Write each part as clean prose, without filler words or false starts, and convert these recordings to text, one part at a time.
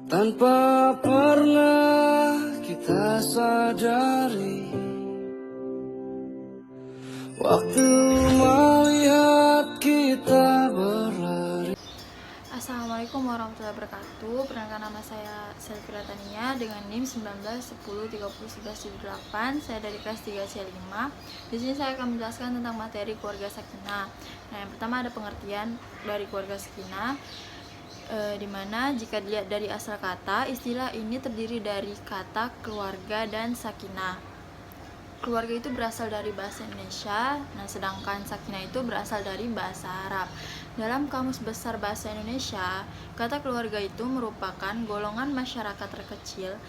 Tanpa pernah kita sadari, waktu melihat kita berlari. Assalamualaikum warahmatullahi wabarakatuh. Perkenalkan, nama saya Selvira Tania dengan NIM 1910301178. Saya dari kelas 3C5. Di sini saya akan menjelaskan tentang materi keluarga sakinah. Nah, yang pertama ada pengertian dari keluarga sakinah, di mana jika dilihat dari asal kata, istilah ini terdiri dari kata keluarga dan sakinah. Keluarga itu berasal dari bahasa Indonesia, nah sedangkan sakinah itu berasal dari bahasa Arab. Dalam Kamus Besar Bahasa Indonesia, kata keluarga itu merupakan golongan masyarakat terkecil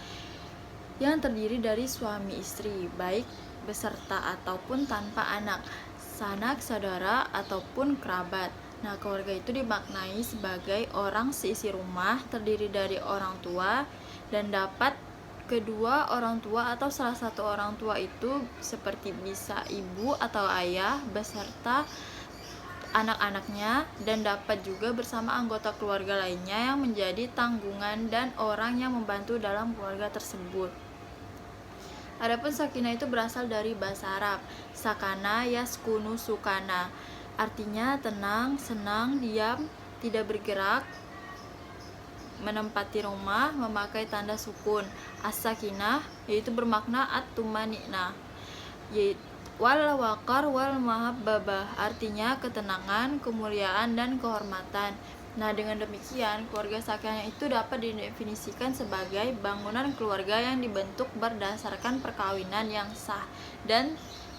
yang terdiri dari suami istri, baik beserta ataupun tanpa anak, sanak saudara ataupun kerabat. Nah, keluarga itu dimaknai sebagai orang seisi rumah terdiri dari orang tua dan dapat kedua orang tua atau salah satu orang tua itu seperti bisa ibu atau ayah beserta anak-anaknya, dan dapat juga bersama anggota keluarga lainnya yang menjadi tanggungan dan orang yang membantu dalam keluarga tersebut. Adapun sakinah itu berasal dari bahasa Arab, sakana yaskunu sukana, artinya tenang, senang, diam, tidak bergerak, menempati rumah, memakai tanda sukun. As-sakinah yaitu bermakna at-tumaninah, yaitu wal waqar wal mahabbah, artinya ketenangan, kemuliaan dan kehormatan. Nah, dengan demikian, keluarga sakinah itu dapat didefinisikan sebagai bangunan keluarga yang dibentuk berdasarkan perkawinan yang sah dan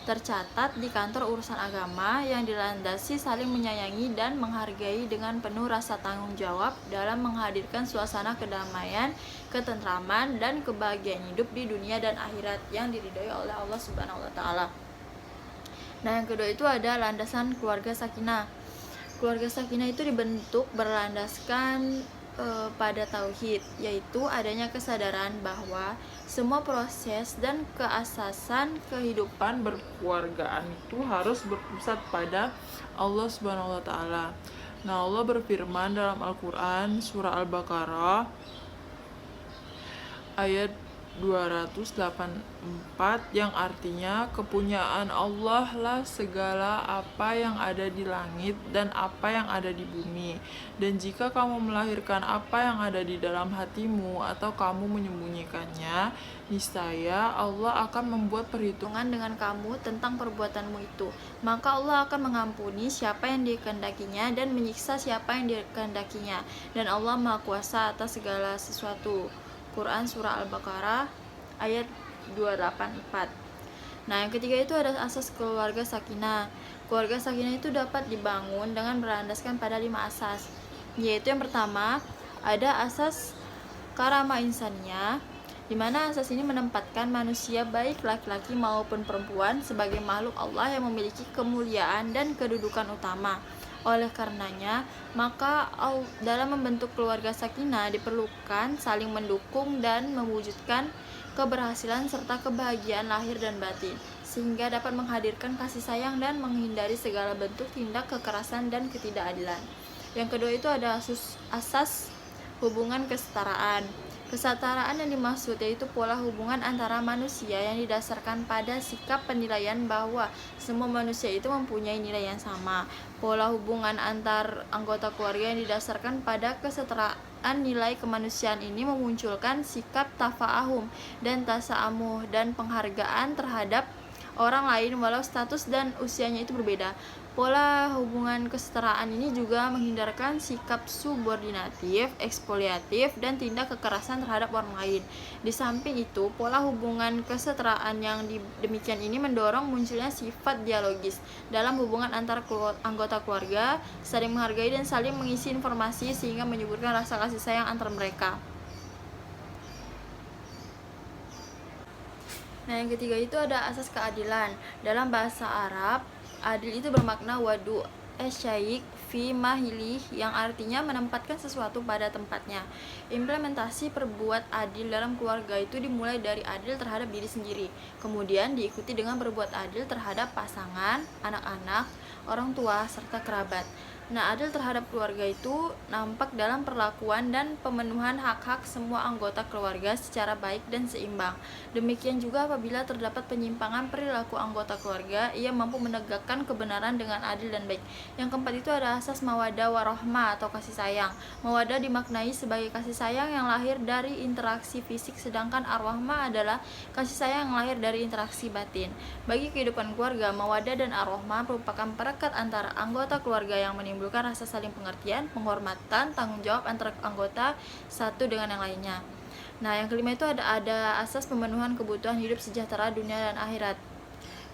tercatat di kantor urusan agama, yang dilandasi saling menyayangi dan menghargai dengan penuh rasa tanggung jawab dalam menghadirkan suasana kedamaian, ketentraman, dan kebahagiaan hidup di dunia dan akhirat yang diridhoi oleh Allah Subhanahu wa taala. Nah, yang kedua itu ada landasan keluarga sakinah. Keluarga sakinah itu dibentuk berlandaskan pada tauhid, yaitu adanya kesadaran bahwa semua proses dan keasasan kehidupan berkeluargaan itu harus berpusat pada Allah Subhanahu wa taala. Nah, Allah berfirman dalam Al-Qur'an surah Al-Baqarah ayat 284 yang artinya kepunyaan Allah lah segala apa yang ada di langit dan apa yang ada di bumi. Dan jika kamu melahirkan apa yang ada di dalam hatimu atau kamu menyembunyikannya, niscaya Allah akan membuat perhitungan dengan kamu tentang perbuatanmu itu. Maka Allah akan mengampuni siapa yang dikehendakinya dan menyiksa siapa yang dikehendakinya. Dan Allah Maha Kuasa atas segala sesuatu. Quran Surah Al-Baqarah ayat 284. Nah, yang ketiga itu ada asas keluarga sakinah. Keluarga sakinah itu dapat dibangun dengan berlandaskan pada 5 asas, yaitu yang pertama ada asas karama insaniyah, di mana asas ini menempatkan manusia baik laki-laki maupun perempuan sebagai makhluk Allah yang memiliki kemuliaan dan kedudukan utama. Oleh karenanya, maka dalam membentuk keluarga sakinah diperlukan saling mendukung dan mewujudkan keberhasilan serta kebahagiaan lahir dan batin, sehingga dapat menghadirkan kasih sayang dan menghindari segala bentuk tindak kekerasan dan ketidakadilan. Yang kedua itu ada asas hubungan kesetaraan. Kesetaraan yang dimaksud yaitu pola hubungan antara manusia yang didasarkan pada sikap penilaian bahwa semua manusia itu mempunyai nilai yang sama. Pola hubungan antar anggota keluarga yang didasarkan pada kesetaraan nilai kemanusiaan ini memunculkan sikap tafa'ahum dan tasa'amuh dan penghargaan terhadap orang lain walau status dan usianya itu berbeda. Pola hubungan kesetaraan ini juga menghindarkan sikap subordinatif, ekspoliatif, dan tindak kekerasan terhadap orang lain. Di samping itu, pola hubungan kesetaraan yang demikian ini mendorong munculnya sifat dialogis dalam hubungan antar anggota keluarga, saling menghargai dan saling mengisi informasi sehingga menyuburkan rasa kasih sayang antar mereka. Nah, yang ketiga itu ada asas keadilan. Dalam bahasa Arab, adil itu bermakna wadu esyaik fi mahilih, yang artinya menempatkan sesuatu pada tempatnya. Implementasi perbuat adil dalam keluarga itu dimulai dari adil terhadap diri sendiri, kemudian diikuti dengan berbuat adil terhadap pasangan, anak-anak, orang tua, serta kerabat. Nah, adil terhadap keluarga itu nampak dalam perlakuan dan pemenuhan hak-hak semua anggota keluarga secara baik dan seimbang. Demikian juga apabila terdapat penyimpangan perilaku anggota keluarga, ia mampu menegakkan kebenaran dengan adil dan baik. Yang keempat itu ada asas mawaddah warahmah atau kasih sayang. Mawaddah dimaknai sebagai kasih sayang yang lahir dari interaksi fisik, sedangkan arwahmah adalah kasih sayang yang lahir dari interaksi batin. Bagi kehidupan keluarga, mawaddah dan arwahmah merupakan perekat antara anggota keluarga yang menimbulkan rasa saling pengertian, penghormatan, tanggung jawab antara anggota satu dengan yang lainnya. Nah, yang kelima itu ada asas pemenuhan kebutuhan hidup sejahtera dunia dan akhirat.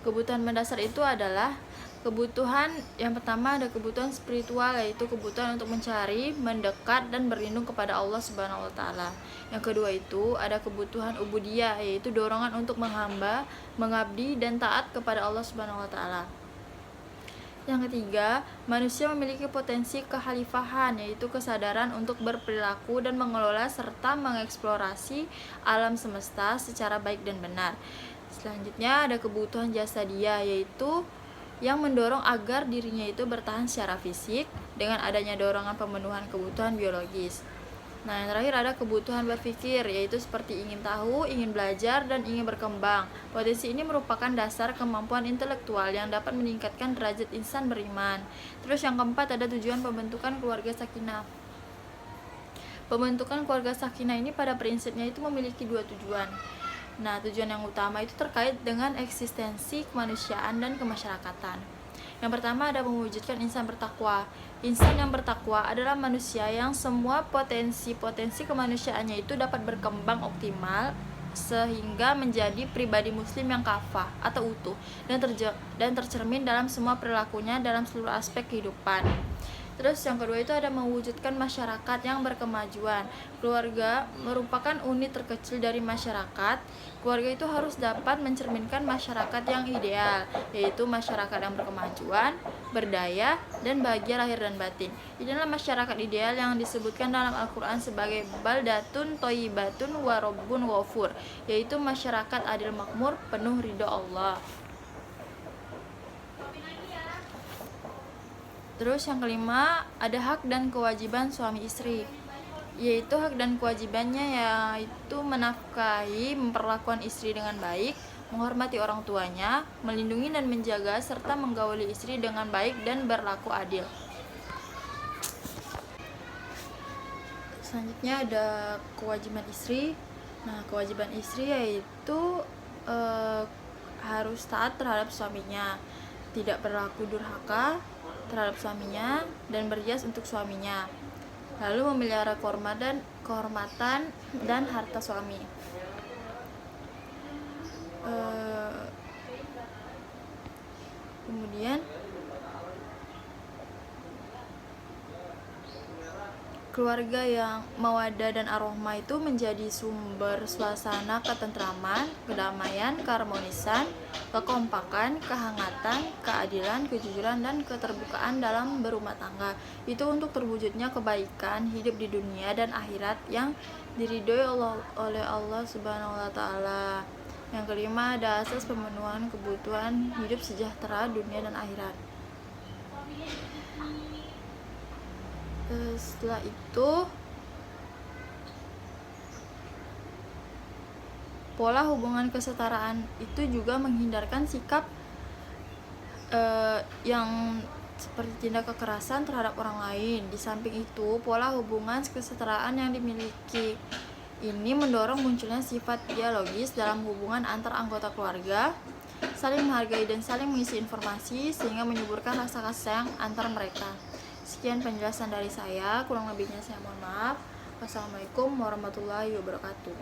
Kebutuhan mendasar itu adalah kebutuhan yang pertama ada kebutuhan spiritual, yaitu kebutuhan untuk mencari, mendekat dan berlindung kepada Allah Subhanahu wa taala. Yang kedua itu ada kebutuhan ubudiyah, yaitu dorongan untuk menghamba, mengabdi dan taat kepada Allah Subhanahu wa taala. Yang ketiga, manusia memiliki potensi kekhalifahan, yaitu kesadaran untuk berperilaku dan mengelola serta mengeksplorasi alam semesta secara baik dan benar. Selanjutnya ada kebutuhan jasadiyah, yaitu yang mendorong agar dirinya itu bertahan secara fisik dengan adanya dorongan pemenuhan kebutuhan biologis. Nah, yang terakhir ada kebutuhan berpikir, yaitu seperti ingin tahu, ingin belajar, dan ingin berkembang. Potensi ini merupakan dasar kemampuan intelektual yang dapat meningkatkan derajat insan beriman. Terus yang keempat ada tujuan pembentukan keluarga sakinah. Pembentukan keluarga sakinah ini pada prinsipnya itu memiliki dua tujuan. Nah, tujuan yang utama itu terkait dengan eksistensi kemanusiaan dan kemasyarakatan. Yang pertama ada mewujudkan insan bertakwa. Insan yang bertakwa adalah manusia yang semua potensi kemanusiaannya itu dapat berkembang optimal sehingga menjadi pribadi muslim yang kafah atau utuh dan tercermin dalam semua perilakunya dalam seluruh aspek kehidupan. Terus yang kedua itu ada mewujudkan masyarakat yang berkemajuan. Keluarga merupakan unit terkecil dari masyarakat. Keluarga itu harus dapat mencerminkan masyarakat yang ideal, yaitu masyarakat yang berkemajuan, berdaya, dan bahagia lahir dan batin. Inilah masyarakat ideal yang disebutkan dalam Al-Quran sebagai baldatun toyibatun warobun ghafur, yaitu masyarakat adil makmur, penuh ridho Allah. Terus yang kelima ada hak dan kewajiban suami istri, yaitu hak dan kewajibannya yaitu menafkahi, memperlakukan istri dengan baik, menghormati orang tuanya, melindungi dan menjaga serta menggauli istri dengan baik dan berlaku adil. Selanjutnya ada kewajiban istri. Nah, kewajiban istri yaitu harus taat terhadap suaminya, tidak berlaku durhaka terhadap suaminya dan berhias untuk suaminya, lalu memelihara kehormatan dan harta suami. Kemudian keluarga yang mawaddah dan arwahmah itu menjadi sumber suasana ketentraman, kedamaian, keharmonisan, kekompakan, kehangatan, keadilan, kejujuran, dan keterbukaan dalam berumah tangga. Itu untuk terwujudnya kebaikan hidup di dunia dan akhirat yang diridhoi oleh Allah Subhanahu wa taala. Yang kelima ada asas pemenuhan kebutuhan hidup sejahtera dunia dan akhirat. Setelah itu pola hubungan kesetaraan itu juga menghindarkan sikap yang seperti tindak kekerasan terhadap orang lain. Di samping itu, pola hubungan kesetaraan yang dimiliki ini mendorong munculnya sifat dialogis dalam hubungan antar anggota keluarga, saling menghargai dan saling mengisi informasi sehingga menyuburkan rasa kasih sayang antar mereka. Sekian penjelasan dari saya, kurang lebihnya saya mohon maaf. Wassalamualaikum warahmatullahi wabarakatuh.